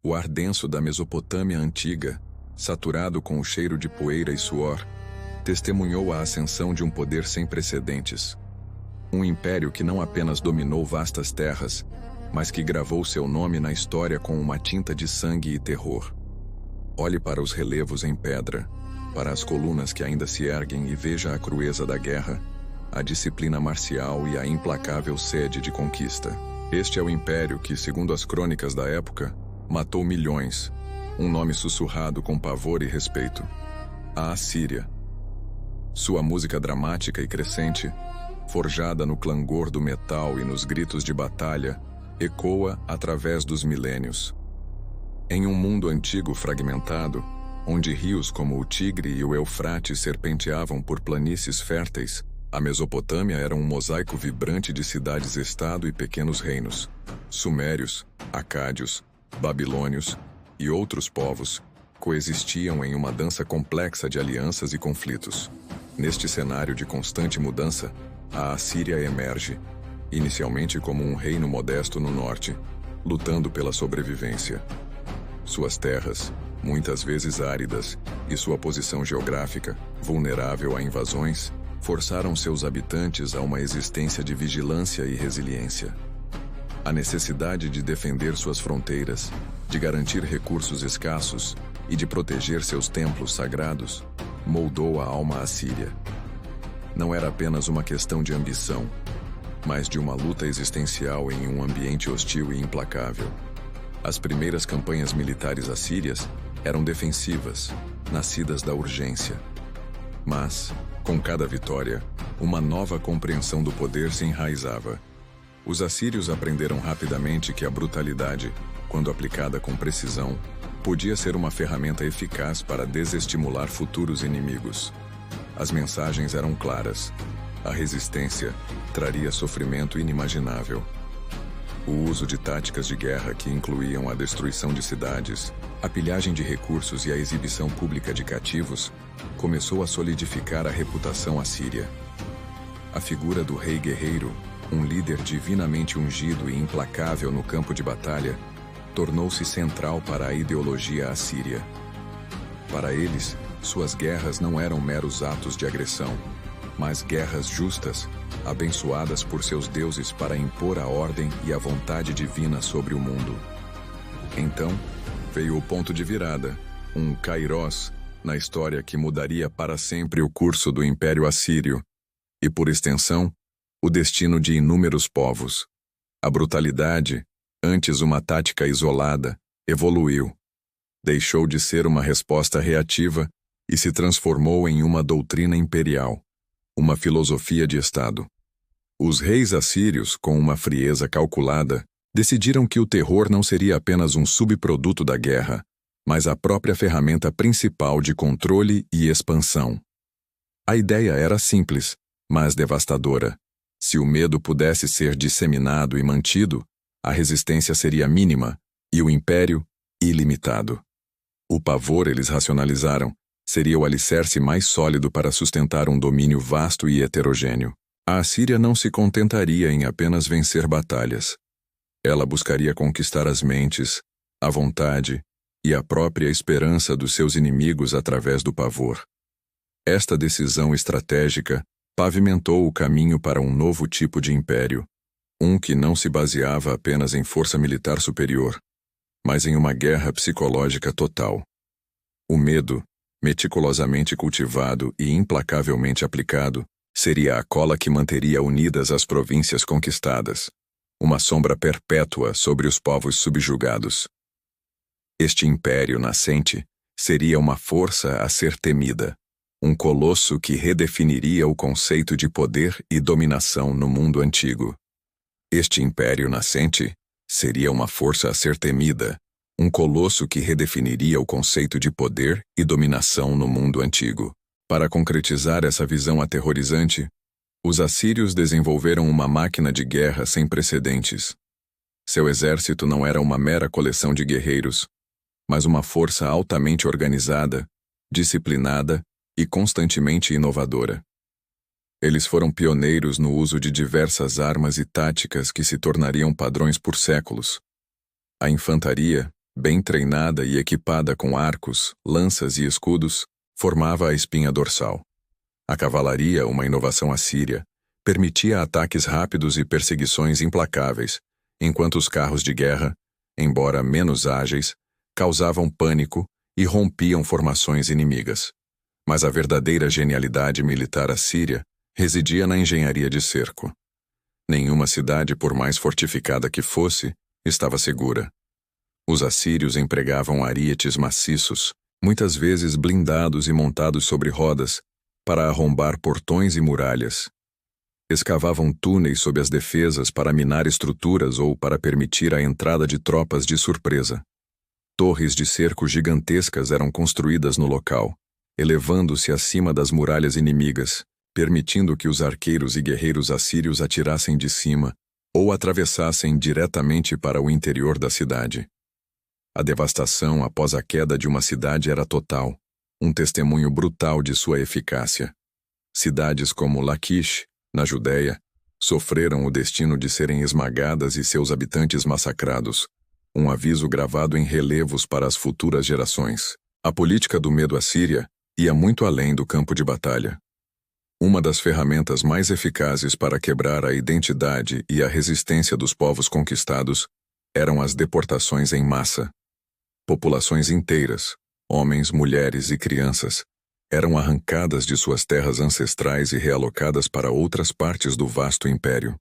O ar denso da Mesopotâmia antiga, saturado com o cheiro de poeira e suor, testemunhou a ascensão de um poder sem precedentes. Um império que não apenas dominou vastas terras, mas que gravou seu nome na história com uma tinta de sangue e terror. Olhe para os relevos em pedra, para as colunas que ainda se erguem e veja a crueza da guerra, a disciplina marcial e a implacável sede de conquista. Este é o império que, segundo as crônicas da época, matou milhões, um nome sussurrado com pavor e respeito: a Assíria. Sua música dramática e crescente, forjada no clangor do metal e nos gritos de batalha, ecoa através dos milênios. Em um mundo antigo fragmentado, onde rios como o Tigre e o Eufrates serpenteavam por planícies férteis, a Mesopotâmia era um mosaico vibrante de cidades-estado e pequenos reinos. Sumérios, acádios, babilônios e outros povos coexistiam em uma dança complexa de alianças e conflitos. Neste cenário de constante mudança, a Assíria emerge, inicialmente como um reino modesto no norte, lutando pela sobrevivência. Suas terras, muitas vezes áridas, e sua posição geográfica, vulnerável a invasões, forçaram seus habitantes a uma existência de vigilância e resiliência. A necessidade de defender suas fronteiras, de garantir recursos escassos e de proteger seus templos sagrados, moldou a alma assíria. Não era apenas uma questão de ambição, mas de uma luta existencial em um ambiente hostil e implacável. As primeiras campanhas militares assírias eram defensivas, nascidas da urgência. Mas, com cada vitória, uma nova compreensão do poder se enraizava. Os assírios aprenderam rapidamente que a brutalidade, quando aplicada com precisão, podia ser uma ferramenta eficaz para desestimular futuros inimigos. As mensagens eram claras. A resistência traria sofrimento inimaginável. O uso de táticas de guerra que incluíam a destruição de cidades, a pilhagem de recursos e a exibição pública de cativos começou a solidificar a reputação assíria. A figura do rei guerreiro, um líder divinamente ungido e implacável no campo de batalha, tornou-se central para a ideologia assíria. Para eles, suas guerras não eram meros atos de agressão, mas guerras justas, abençoadas por seus deuses para impor a ordem e a vontade divina sobre o mundo. Então, veio o ponto de virada, um kairós, na história que mudaria para sempre o curso do Império Assírio, e por extensão, o destino de inúmeros povos. A brutalidade, antes uma tática isolada, evoluiu. Deixou de ser uma resposta reativa e se transformou em uma doutrina imperial, uma filosofia de Estado. Os reis assírios, com uma frieza calculada, decidiram que o terror não seria apenas um subproduto da guerra, mas a própria ferramenta principal de controle e expansão. A ideia era simples, mas devastadora. Se o medo pudesse ser disseminado e mantido, a resistência seria mínima e o império ilimitado. O pavor, eles racionalizaram, seria o alicerce mais sólido para sustentar um domínio vasto e heterogêneo. A Assíria não se contentaria em apenas vencer batalhas. Ela buscaria conquistar as mentes, a vontade e a própria esperança dos seus inimigos através do pavor. Esta decisão estratégica pavimentou o caminho para um novo tipo de império, um que não se baseava apenas em força militar superior, mas em uma guerra psicológica total. O medo, meticulosamente cultivado e implacavelmente aplicado, seria a cola que manteria unidas as províncias conquistadas, uma sombra perpétua sobre os povos subjugados. Este império nascente seria uma força a ser temida, um colosso que redefiniria o conceito de poder e dominação no mundo antigo. Este império nascente seria uma força a ser temida, um colosso que redefiniria o conceito de poder e dominação no mundo antigo. Para concretizar essa visão aterrorizante, os assírios desenvolveram uma máquina de guerra sem precedentes. Seu exército não era uma mera coleção de guerreiros, mas uma força altamente organizada, disciplinada e constantemente inovadora. Eles foram pioneiros no uso de diversas armas e táticas que se tornariam padrões por séculos. A infantaria, bem treinada e equipada com arcos, lanças e escudos, formava a espinha dorsal. A cavalaria, uma inovação assíria, permitia ataques rápidos e perseguições implacáveis, enquanto os carros de guerra, embora menos ágeis, causavam pânico e rompiam formações inimigas. Mas a verdadeira genialidade militar assíria residia na engenharia de cerco. Nenhuma cidade, por mais fortificada que fosse, estava segura. Os assírios empregavam arietes maciços, muitas vezes blindados e montados sobre rodas, para arrombar portões e muralhas. Escavavam túneis sob as defesas para minar estruturas ou para permitir a entrada de tropas de surpresa. Torres de cerco gigantescas eram construídas no local, elevando-se acima das muralhas inimigas, permitindo que os arqueiros e guerreiros assírios atirassem de cima ou atravessassem diretamente para o interior da cidade. A devastação após a queda de uma cidade era total, um testemunho brutal de sua eficácia. Cidades como Laquish, na Judéia, sofreram o destino de serem esmagadas e seus habitantes massacrados, um aviso gravado em relevos para as futuras gerações. A política do medo assíria ia muito além do campo de batalha. Uma das ferramentas mais eficazes para quebrar a identidade e a resistência dos povos conquistados eram as deportações em massa. Populações inteiras, homens, mulheres e crianças, eram arrancadas de suas terras ancestrais e realocadas para outras partes do vasto império.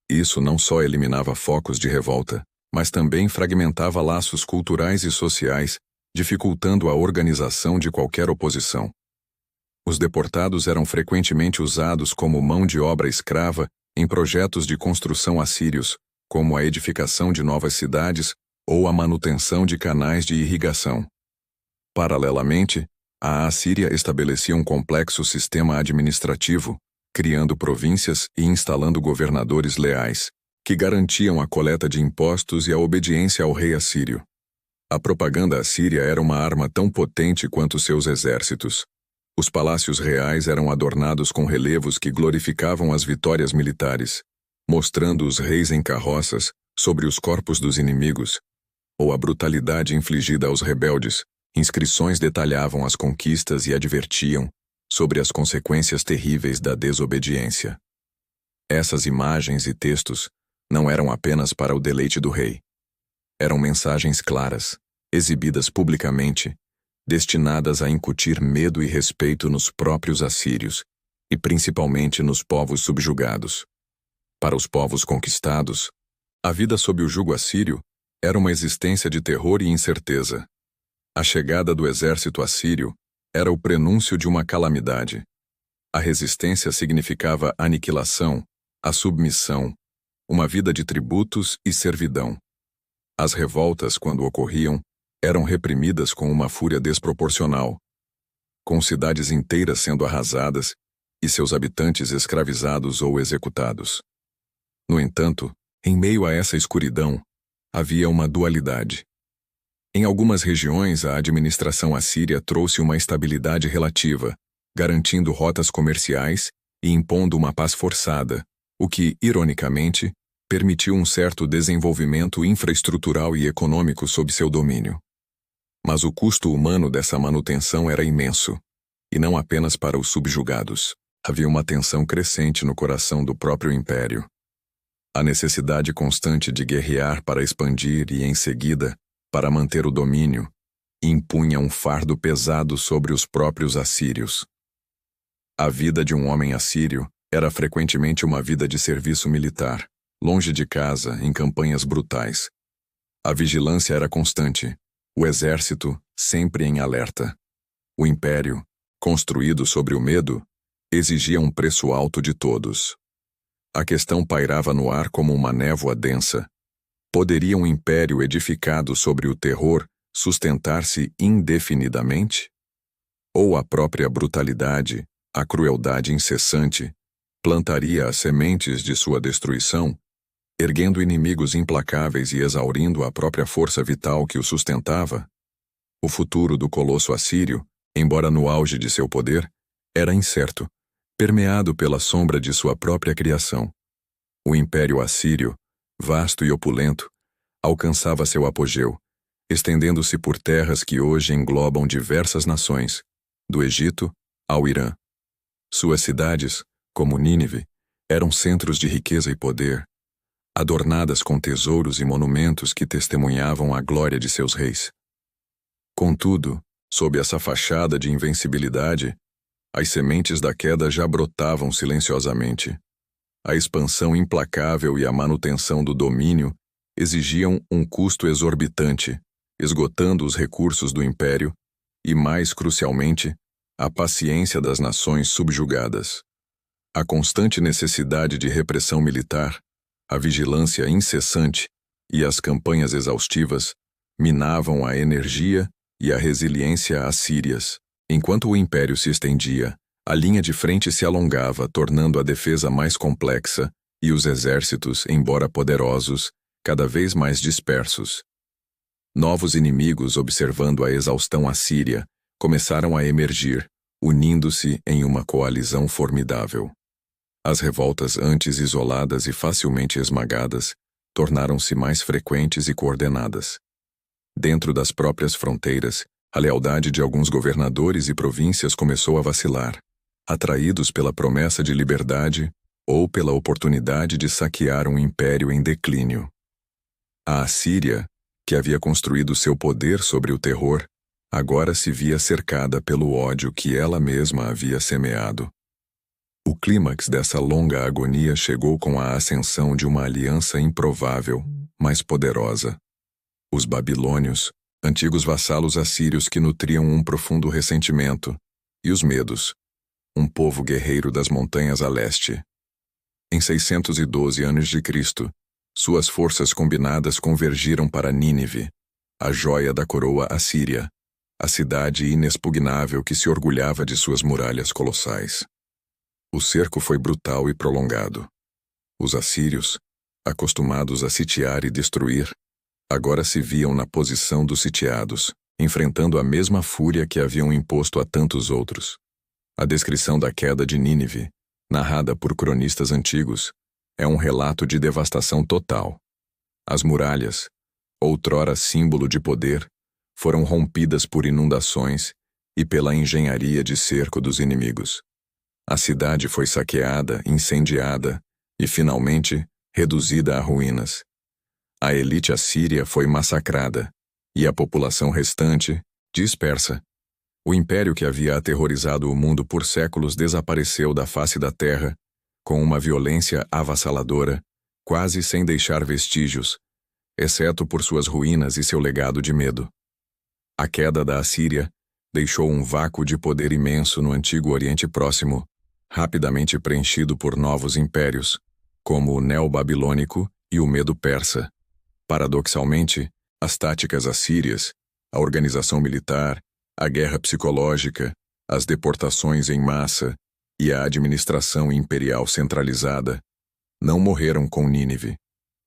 Isso não só eliminava focos de revolta, mas também fragmentava laços culturais e sociais, dificultando a organização de qualquer oposição. Os deportados eram frequentemente usados como mão de obra escrava em projetos de construção assírios, como a edificação de novas cidades ou a manutenção de canais de irrigação. Paralelamente, a Assíria estabelecia um complexo sistema administrativo, criando províncias e instalando governadores leais, que garantiam a coleta de impostos e a obediência ao rei assírio. A propaganda assíria era uma arma tão potente quanto seus exércitos. Os palácios reais eram adornados com relevos que glorificavam as vitórias militares, mostrando os reis em carroças sobre os corpos dos inimigos, ou a brutalidade infligida aos rebeldes. Inscrições detalhavam as conquistas e advertiam sobre as consequências terríveis da desobediência. Essas imagens e textos não eram apenas para o deleite do rei. Eram mensagens claras, exibidas publicamente, destinadas a incutir medo e respeito nos próprios assírios, e principalmente nos povos subjugados. Para os povos conquistados, a vida sob o jugo assírio era uma existência de terror e incerteza. A chegada do exército assírio era o prenúncio de uma calamidade. A resistência significava aniquilação, a submissão, uma vida de tributos e servidão. As revoltas, quando ocorriam, eram reprimidas com uma fúria desproporcional, com cidades inteiras sendo arrasadas e seus habitantes escravizados ou executados. No entanto, em meio a essa escuridão, havia uma dualidade. Em algumas regiões, a administração assíria trouxe uma estabilidade relativa, garantindo rotas comerciais e impondo uma paz forçada, o que, ironicamente, permitiu um certo desenvolvimento infraestrutural e econômico sob seu domínio. Mas o custo humano dessa manutenção era imenso, e não apenas para os subjugados. Havia uma tensão crescente no coração do próprio império. A necessidade constante de guerrear para expandir e, em seguida, para manter o domínio, impunha um fardo pesado sobre os próprios assírios. A vida de um homem assírio era frequentemente uma vida de serviço militar, longe de casa, em campanhas brutais. A vigilância era constante, o exército sempre em alerta. O império, construído sobre o medo, exigia um preço alto de todos. A questão pairava no ar como uma névoa densa. Poderia um império edificado sobre o terror sustentar-se indefinidamente? Ou a própria brutalidade, a crueldade incessante, plantaria as sementes de sua destruição, erguendo inimigos implacáveis e exaurindo a própria força vital que o sustentava? O futuro do colosso assírio, embora no auge de seu poder, era incerto, permeado pela sombra de sua própria criação. O Império Assírio, vasto e opulento, alcançava seu apogeu, estendendo-se por terras que hoje englobam diversas nações, do Egito ao Irã. Suas cidades, como Nínive, eram centros de riqueza e poder, adornadas com tesouros e monumentos que testemunhavam a glória de seus reis. Contudo, sob essa fachada de invencibilidade, as sementes da queda já brotavam silenciosamente. A expansão implacável e a manutenção do domínio exigiam um custo exorbitante, esgotando os recursos do império e, mais crucialmente, a paciência das nações subjugadas. A constante necessidade de repressão militar, a vigilância incessante e as campanhas exaustivas minavam a energia e a resiliência assírias. Enquanto o império se estendia, a linha de frente se alongava, tornando a defesa mais complexa e os exércitos, embora poderosos, cada vez mais dispersos. Novos inimigos, observando a exaustão assíria, começaram a emergir, unindo-se em uma coalizão formidável. As revoltas antes isoladas e facilmente esmagadas tornaram-se mais frequentes e coordenadas. Dentro das próprias fronteiras, a lealdade de alguns governadores e províncias começou a vacilar, atraídos pela promessa de liberdade ou pela oportunidade de saquear um império em declínio. A Assíria, que havia construído seu poder sobre o terror, agora se via cercada pelo ódio que ela mesma havia semeado. O clímax dessa longa agonia chegou com a ascensão de uma aliança improvável, mas poderosa. Os babilônios, antigos vassalos assírios que nutriam um profundo ressentimento, e os medos, um povo guerreiro das montanhas a leste. Em 612 a.C., suas forças combinadas convergiram para Nínive, a joia da coroa assíria, a cidade inexpugnável que se orgulhava de suas muralhas colossais. O cerco foi brutal e prolongado. Os assírios, acostumados a sitiar e destruir, agora se viam na posição dos sitiados, enfrentando a mesma fúria que haviam imposto a tantos outros. A descrição da queda de Nínive, narrada por cronistas antigos, é um relato de devastação total. As muralhas, outrora símbolo de poder, foram rompidas por inundações e pela engenharia de cerco dos inimigos. A cidade foi saqueada, incendiada e, finalmente, reduzida a ruínas. A elite assíria foi massacrada e a população restante, dispersa. O império que havia aterrorizado o mundo por séculos desapareceu da face da terra, com uma violência avassaladora, quase sem deixar vestígios, exceto por suas ruínas e seu legado de medo. A queda da Assíria deixou um vácuo de poder imenso no antigo Oriente Próximo, rapidamente preenchido por novos impérios, como o Neo-Babilônico e o Medo-Persa. Paradoxalmente, as táticas assírias, a organização militar, a guerra psicológica, as deportações em massa e a administração imperial centralizada não morreram com Nínive.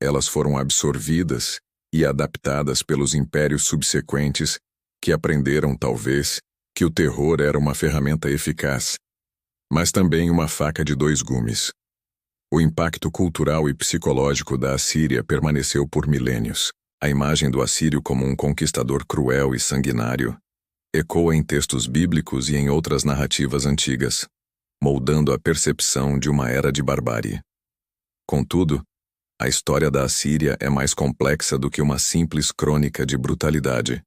Elas foram absorvidas e adaptadas pelos impérios subsequentes que aprenderam, talvez, que o terror era uma ferramenta eficaz, mas também uma faca de dois gumes. O impacto cultural e psicológico da Assíria permaneceu por milênios. A imagem do assírio como um conquistador cruel e sanguinário ecoa em textos bíblicos e em outras narrativas antigas, moldando a percepção de uma era de barbárie. Contudo, a história da Assíria é mais complexa do que uma simples crônica de brutalidade.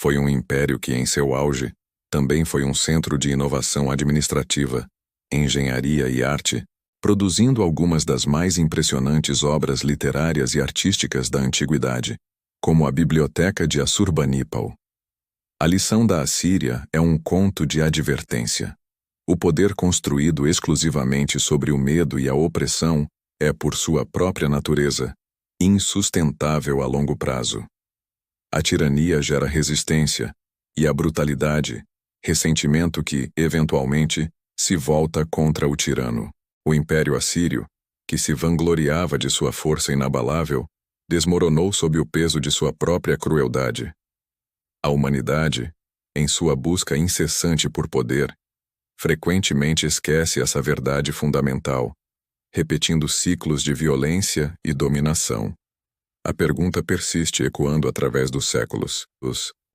Foi um império que, em seu auge, também foi um centro de inovação administrativa, engenharia e arte, produzindo algumas das mais impressionantes obras literárias e artísticas da antiguidade, como a Biblioteca de Assurbanipal. A lição da Assíria é um conto de advertência. O poder construído exclusivamente sobre o medo e a opressão é, por sua própria natureza, insustentável a longo prazo. A tirania gera resistência, e a brutalidade, ressentimento que, eventualmente, se volta contra o tirano. O Império Assírio, que se vangloriava de sua força inabalável, desmoronou sob o peso de sua própria crueldade. A humanidade, em sua busca incessante por poder, frequentemente esquece essa verdade fundamental, repetindo ciclos de violência e dominação. A pergunta persiste ecoando através dos séculos.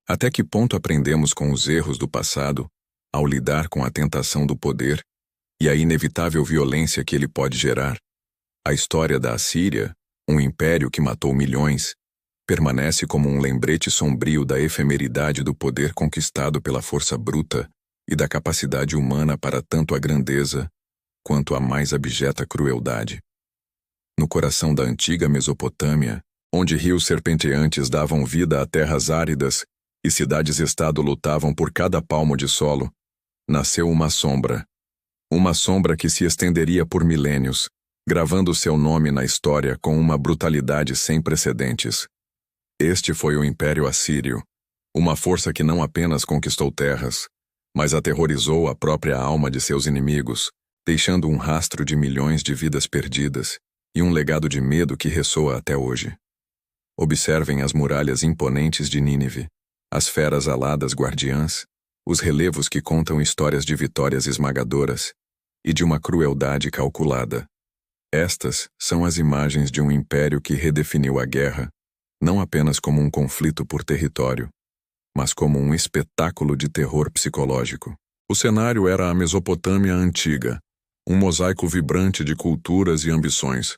Até que ponto aprendemos com os erros do passado ao lidar com a tentação do poder e a inevitável violência que ele pode gerar? A história da Assíria, um império que matou milhões, permanece como um lembrete sombrio da efemeridade do poder conquistado pela força bruta e da capacidade humana para tanto a grandeza quanto a mais abjeta crueldade. No coração da antiga Mesopotâmia, onde rios serpenteantes davam vida a terras áridas e cidades-estado lutavam por cada palmo de solo, nasceu uma sombra que se estenderia por milênios, gravando seu nome na história com uma brutalidade sem precedentes. Este foi o Império Assírio, uma força que não apenas conquistou terras, mas aterrorizou a própria alma de seus inimigos, deixando um rastro de milhões de vidas perdidas e um legado de medo que ressoa até hoje. Observem as muralhas imponentes de Nínive, as feras aladas guardiãs, os relevos que contam histórias de vitórias esmagadoras e de uma crueldade calculada. Estas são as imagens de um império que redefiniu a guerra, não apenas como um conflito por território, mas como um espetáculo de terror psicológico. O cenário era a Mesopotâmia antiga, um mosaico vibrante de culturas e ambições.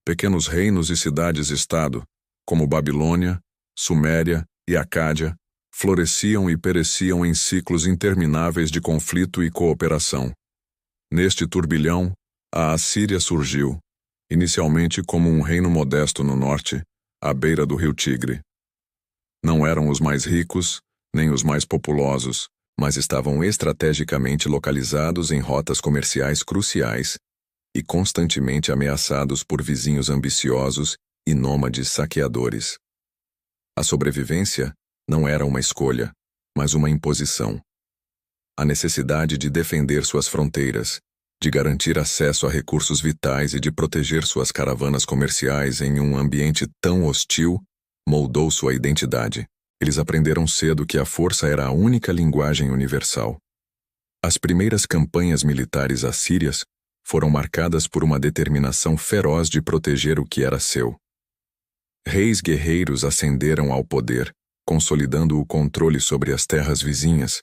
Pequenos reinos e cidades-estado, como Babilônia, Suméria e Acádia, floresciam e pereciam em ciclos intermináveis de conflito e cooperação. Neste turbilhão, a Assíria surgiu, inicialmente como um reino modesto no norte, à beira do rio Tigre. Não eram os mais ricos, nem os mais populosos, mas estavam estrategicamente localizados em rotas comerciais cruciais e constantemente ameaçados por vizinhos ambiciosos e nômades saqueadores. A sobrevivência não era uma escolha, mas uma imposição. A necessidade de defender suas fronteiras, de garantir acesso a recursos vitais e de proteger suas caravanas comerciais em um ambiente tão hostil, moldou sua identidade. Eles aprenderam cedo que a força era a única linguagem universal. As primeiras campanhas militares assírias foram marcadas por uma determinação feroz de proteger o que era seu. Reis guerreiros ascenderam ao poder, consolidando o controle sobre as terras vizinhas,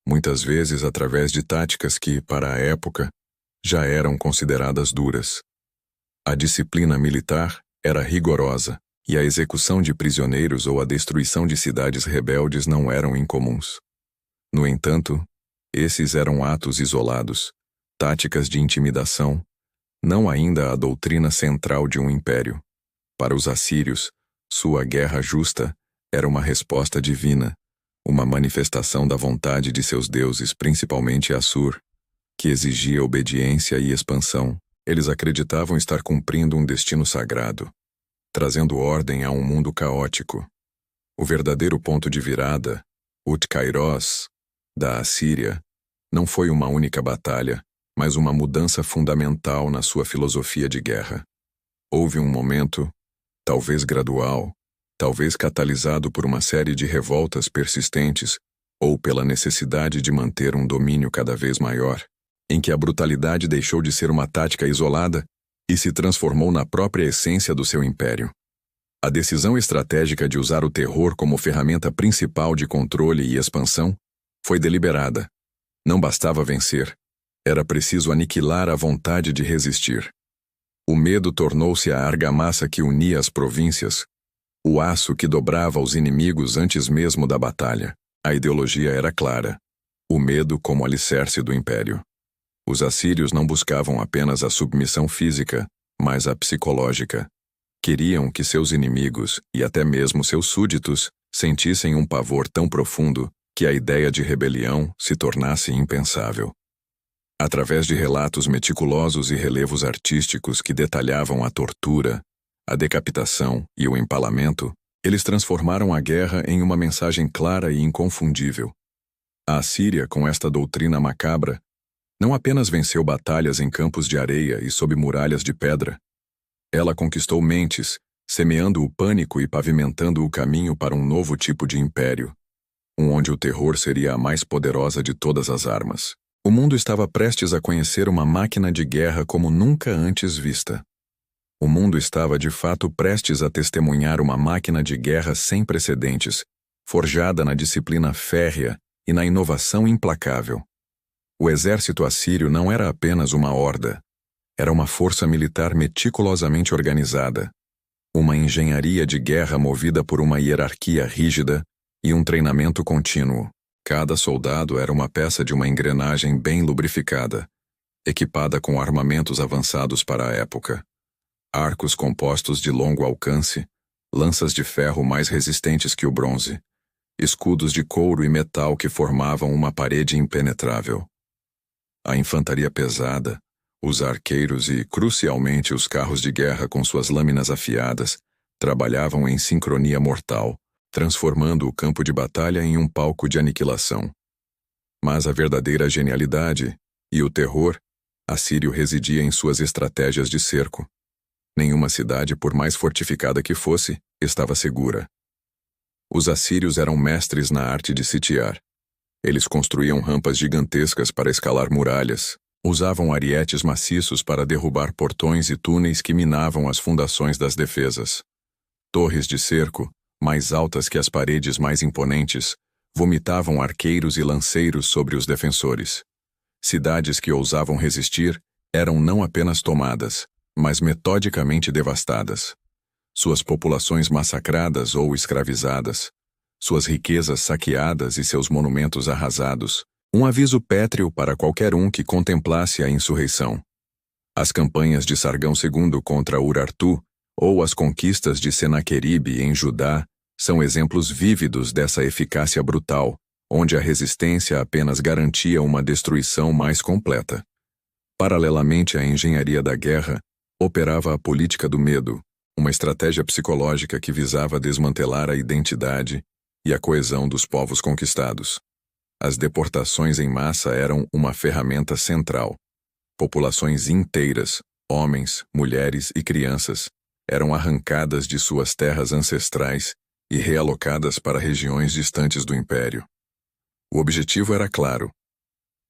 muitas vezes através de táticas que, para a época, já eram consideradas duras. A disciplina militar era rigorosa, e a execução de prisioneiros ou a destruição de cidades rebeldes não eram incomuns. No entanto, esses eram atos isolados, táticas de intimidação, não ainda a doutrina central de um império. Para os assírios, sua guerra justa era uma resposta divina, uma manifestação da vontade de seus deuses, principalmente Assur, que exigia obediência e expansão. Eles acreditavam estar cumprindo um destino sagrado, trazendo ordem a um mundo caótico. O verdadeiro ponto de virada, Kairos, da Assíria, não foi uma única batalha, mas uma mudança fundamental na sua filosofia de guerra. Houve um momento, talvez gradual, talvez catalisado por uma série de revoltas persistentes ou pela necessidade de manter um domínio cada vez maior, em que a brutalidade deixou de ser uma tática isolada e se transformou na própria essência do seu império. A decisão estratégica de usar o terror como ferramenta principal de controle e expansão foi deliberada. Não bastava vencer, era preciso aniquilar a vontade de resistir. O medo tornou-se a argamassa que unia as províncias, o aço que dobrava os inimigos antes mesmo da batalha. A ideologia era clara: o medo como alicerce do império. Os assírios não buscavam apenas a submissão física, mas a psicológica. Queriam que seus inimigos, e até mesmo seus súditos, sentissem um pavor tão profundo que a ideia de rebelião se tornasse impensável. Através de relatos meticulosos e relevos artísticos que detalhavam a tortura, a decapitação e o empalamento, eles transformaram a guerra em uma mensagem clara e inconfundível. A Assíria, com esta doutrina macabra, não apenas venceu batalhas em campos de areia e sob muralhas de pedra. Ela conquistou mentes, semeando o pânico e pavimentando o caminho para um novo tipo de império, onde o terror seria a mais poderosa de todas as armas. O mundo estava prestes a conhecer uma máquina de guerra como nunca antes vista. O mundo estava de fato prestes a testemunhar uma máquina de guerra sem precedentes, forjada na disciplina férrea e na inovação implacável. O exército assírio não era apenas uma horda. Era uma força militar meticulosamente organizada. Uma engenharia de guerra movida por uma hierarquia rígida e um treinamento contínuo. Cada soldado era uma peça de uma engrenagem bem lubrificada, equipada com armamentos avançados para a época. Arcos compostos de longo alcance, lanças de ferro mais resistentes que o bronze, escudos de couro e metal que formavam uma parede impenetrável. A infantaria pesada, os arqueiros e, crucialmente, os carros de guerra com suas lâminas afiadas, trabalhavam em sincronia mortal, transformando o campo de batalha em um palco de aniquilação. Mas a verdadeira genialidade e o terror assírio residia em suas estratégias de cerco. Nenhuma cidade, por mais fortificada que fosse, estava segura. Os assírios eram mestres na arte de sitiar. Eles construíam rampas gigantescas para escalar muralhas, usavam arietes maciços para derrubar portões e túneis que minavam as fundações das defesas. Torres de cerco, mais altas que as paredes mais imponentes, vomitavam arqueiros e lanceiros sobre os defensores. Cidades que ousavam resistir eram não apenas tomadas, mas metodicamente devastadas. Suas populações massacradas ou escravizadas, suas riquezas saqueadas e seus monumentos arrasados, um aviso pétreo para qualquer um que contemplasse a insurreição. As campanhas de Sargão II contra Urartu ou as conquistas de Senaqueribe em Judá são exemplos vívidos dessa eficácia brutal, onde a resistência apenas garantia uma destruição mais completa. Paralelamente à engenharia da guerra, operava a política do medo, uma estratégia psicológica que visava desmantelar a identidade e a coesão dos povos conquistados. As deportações em massa eram uma ferramenta central. Populações inteiras, homens, mulheres e crianças, eram arrancadas de suas terras ancestrais e realocadas para regiões distantes do império. O objetivo era claro: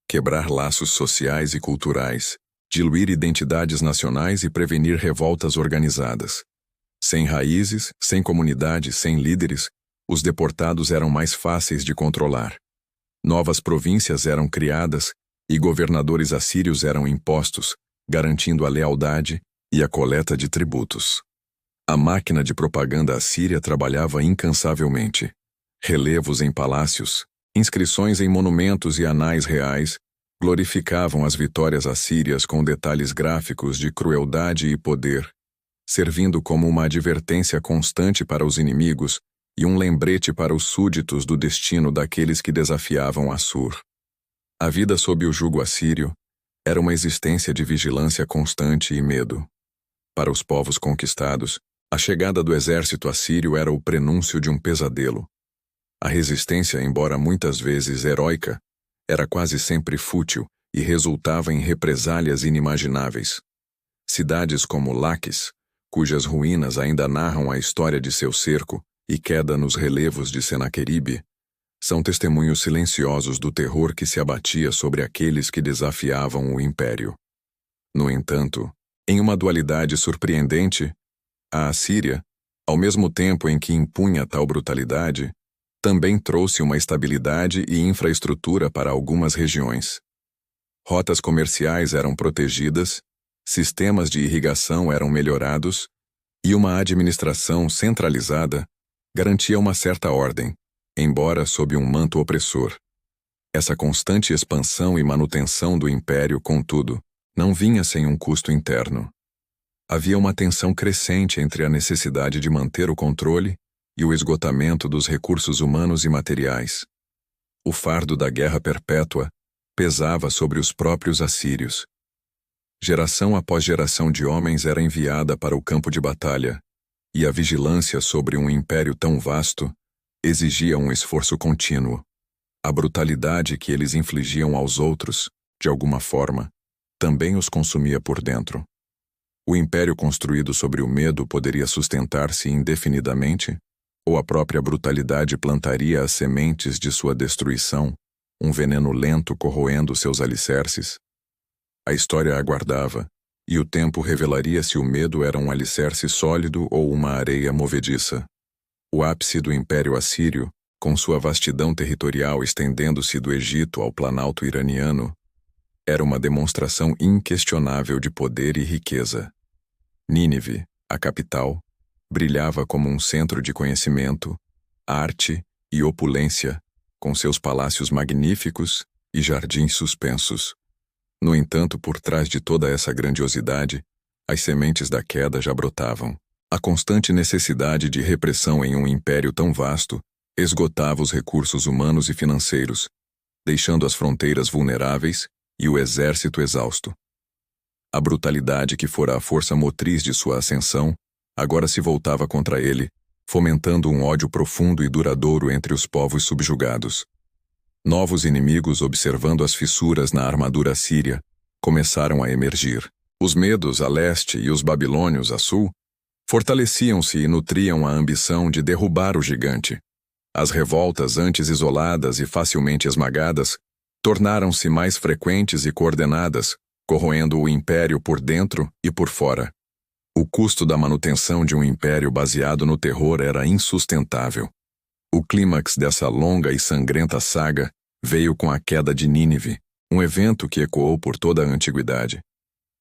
quebrar laços sociais e culturais, diluir identidades nacionais e prevenir revoltas organizadas. Sem raízes, sem comunidade, sem líderes, os deportados eram mais fáceis de controlar. Novas províncias eram criadas e governadores assírios eram impostos, garantindo a lealdade e a coleta de tributos. A máquina de propaganda assíria trabalhava incansavelmente. Relevos em palácios, inscrições em monumentos e anais reais glorificavam as vitórias assírias com detalhes gráficos de crueldade e poder, servindo como uma advertência constante para os inimigos e um lembrete para os súditos do destino daqueles que desafiavam Assur. A vida sob o jugo assírio era uma existência de vigilância constante e medo. Para os povos conquistados, a chegada do exército assírio era o prenúncio de um pesadelo. A resistência, embora muitas vezes heróica, era quase sempre fútil e resultava em represálias inimagináveis. Cidades como Laquis, cujas ruínas ainda narram a história de seu cerco e queda nos relevos de Senaqueribe, são testemunhos silenciosos do terror que se abatia sobre aqueles que desafiavam o império. No entanto, em uma dualidade surpreendente, a Assíria, ao mesmo tempo em que impunha tal brutalidade, também trouxe uma estabilidade e infraestrutura para algumas regiões. Rotas comerciais eram protegidas, sistemas de irrigação eram melhorados e uma administração centralizada garantia uma certa ordem, embora sob um manto opressor. Essa constante expansão e manutenção do império, contudo, não vinha sem um custo interno. Havia uma tensão crescente entre a necessidade de manter o controle e o esgotamento dos recursos humanos e materiais. O fardo da guerra perpétua pesava sobre os próprios assírios. Geração após geração de homens era enviada para o campo de batalha, e a vigilância sobre um império tão vasto exigia um esforço contínuo. A brutalidade que eles infligiam aos outros, de alguma forma, também os consumia por dentro. O império construído sobre o medo poderia sustentar-se indefinidamente, ou a própria brutalidade plantaria as sementes de sua destruição, um veneno lento corroendo seus alicerces? A história aguardava, e o tempo revelaria se o medo era um alicerce sólido ou uma areia movediça. O ápice do Império Assírio, com sua vastidão territorial estendendo-se do Egito ao Planalto iraniano, era uma demonstração inquestionável de poder e riqueza. Nínive, a capital, brilhava como um centro de conhecimento, arte e opulência, com seus palácios magníficos e jardins suspensos. No entanto, por trás de toda essa grandiosidade, as sementes da queda já brotavam. A constante necessidade de repressão em um império tão vasto esgotava os recursos humanos e financeiros, deixando as fronteiras vulneráveis e o exército exausto. A brutalidade que fora a força motriz de sua ascensão agora se voltava contra ele, fomentando um ódio profundo e duradouro entre os povos subjugados. Novos inimigos, observando as fissuras na armadura síria, começaram a emergir. Os medos a leste e os babilônios a sul fortaleciam-se e nutriam a ambição de derrubar o gigante. As revoltas, antes isoladas e facilmente esmagadas, tornaram-se mais frequentes e coordenadas, corroendo o império por dentro e por fora. O custo da manutenção de um império baseado no terror era insustentável. O clímax dessa longa e sangrenta saga veio com a queda de Nínive, um evento que ecoou por toda a antiguidade.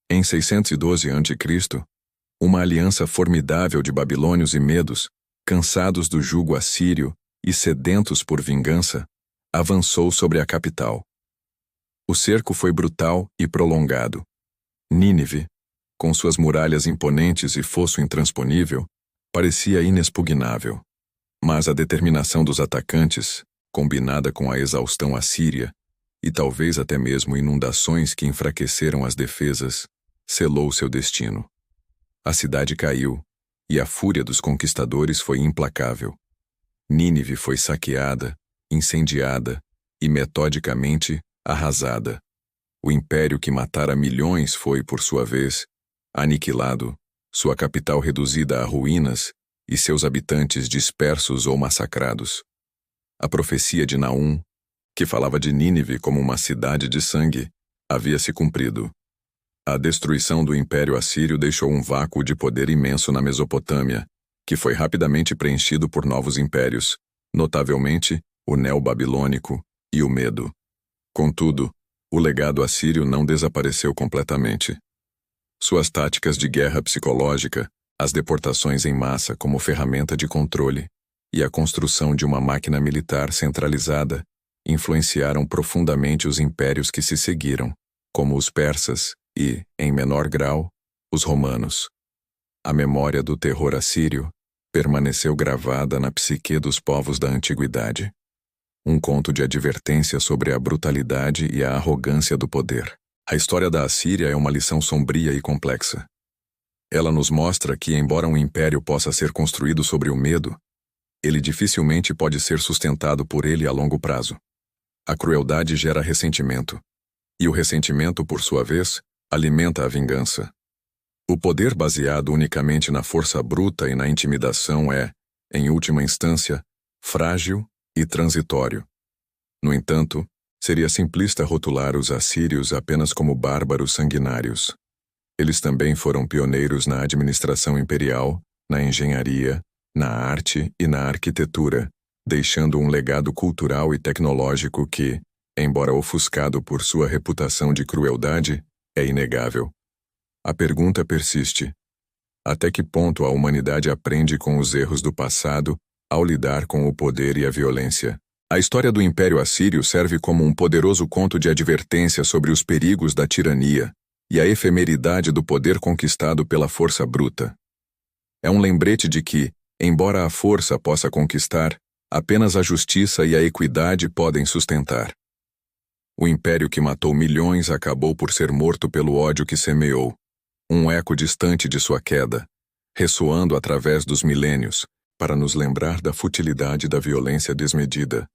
Em 612 a.C., uma aliança formidável de babilônios e medos, cansados do jugo assírio e sedentos por vingança, avançou sobre a capital. O cerco foi brutal e prolongado. Nínive, com suas muralhas imponentes e fosso intransponível, parecia inexpugnável. Mas a determinação dos atacantes, combinada com a exaustão assíria, e talvez até mesmo inundações que enfraqueceram as defesas, selou seu destino. A cidade caiu, e a fúria dos conquistadores foi implacável. Nínive foi saqueada, incendiada e metodicamente arrasada. O império que matara milhões foi, por sua vez, aniquilado, sua capital reduzida a ruínas e seus habitantes dispersos ou massacrados. A profecia de Naum, que falava de Nínive como uma cidade de sangue, havia se cumprido. A destruição do Império Assírio deixou um vácuo de poder imenso na Mesopotâmia, que foi rapidamente preenchido por novos impérios, notavelmente o neo-babilônico e o Medo. Contudo, o legado assírio não desapareceu completamente. Suas táticas de guerra psicológica, as deportações em massa como ferramenta de controle e a construção de uma máquina militar centralizada influenciaram profundamente os impérios que se seguiram, como os persas e, em menor grau, os romanos. A memória do terror assírio permaneceu gravada na psique dos povos da antiguidade. Um conto de advertência sobre a brutalidade e a arrogância do poder. A história da Assíria é uma lição sombria e complexa. Ela nos mostra que, embora um império possa ser construído sobre o medo, ele dificilmente pode ser sustentado por ele a longo prazo. A crueldade gera ressentimento, e o ressentimento, por sua vez, alimenta a vingança. O poder baseado unicamente na força bruta e na intimidação é, em última instância, frágil e transitório. No entanto, seria simplista rotular os assírios apenas como bárbaros sanguinários. Eles também foram pioneiros na administração imperial, na engenharia, na arte e na arquitetura, deixando um legado cultural e tecnológico que, embora ofuscado por sua reputação de crueldade, é inegável. A pergunta persiste: até que ponto a humanidade aprende com os erros do passado ao lidar com o poder e a violência? A história do Império Assírio serve como um poderoso conto de advertência sobre os perigos da tirania e a efemeridade do poder conquistado pela força bruta. É um lembrete de que, embora a força possa conquistar, apenas a justiça e a equidade podem sustentar. O império que matou milhões acabou por ser morto pelo ódio que semeou, um eco distante de sua queda, ressoando através dos milênios, para nos lembrar da futilidade da violência desmedida.